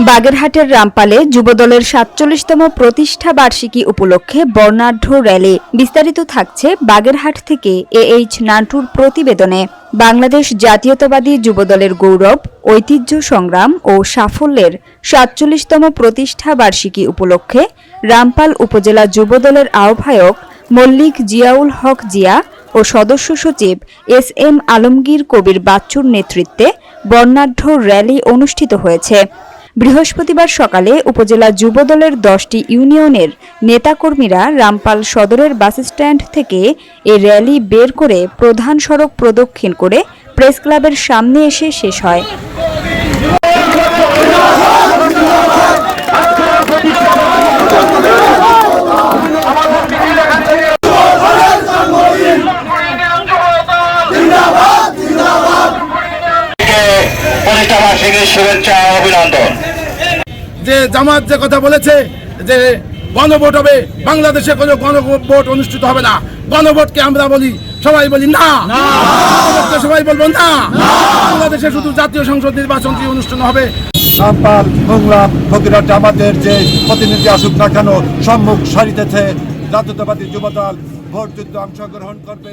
বাগেরহাটের রামপালে যুবদলের ৪৭তম প্রতিষ্ঠা বার্ষিকী উপলক্ষে বর্ণাঢ্য র্যালি। বিস্তারিত থাকছে বাগেরহাট থেকে এইচ নান্টুর প্রতিবেদনে। বাংলাদেশ জাতীয়তাবাদী যুবদলের গৌরব, ঐতিহ্য, সংগ্রাম ও সাফল্যের ৪৭তম প্রতিষ্ঠা বার্ষিকী উপলক্ষে রামপাল উপজেলা যুবদলের আহ্বায়ক মল্লিক জিয়াউল হক জিয়া ও সদস্য সচিব এস.এম. আলমগীর কবির বাচ্চুর নেতৃত্বে বর্ণাঢ্য র্যালি অনুষ্ঠিত হয়েছে। বৃহস্পতিবার সকালে উপজেলা যুবদলের 10টি ইউনিয়নের নেতাকর্মীরা রামপাল সদরের বাসস্ট্যান্ড থেকে এ র্যালি বের করে প্রধান সড়ক প্রদক্ষিণ করে প্রেসক্লাবের সামনে এসে শেষ হয়। যে জামাত যে কথা বলেছে যে গণভোট হবে, বাংলাদেশে কোনো গণভোট অনুষ্ঠিত হবে না। গণভোটকে আমরা বলি, সবাই বলি না, সবাই বলবো না। বাংলাদেশে শুধু জাতীয় সংসদ নির্বাচনটি অনুষ্ঠান হবে। রামপাল, মোংলা, ফকিরহাট জামাতের যে প্রতিনিধি আসুক না কেন, সম্মুখ সারিতেছে জাতীয়তাবাদী যুবদল ভোট যুদ্ধে অংশগ্রহণ করবে।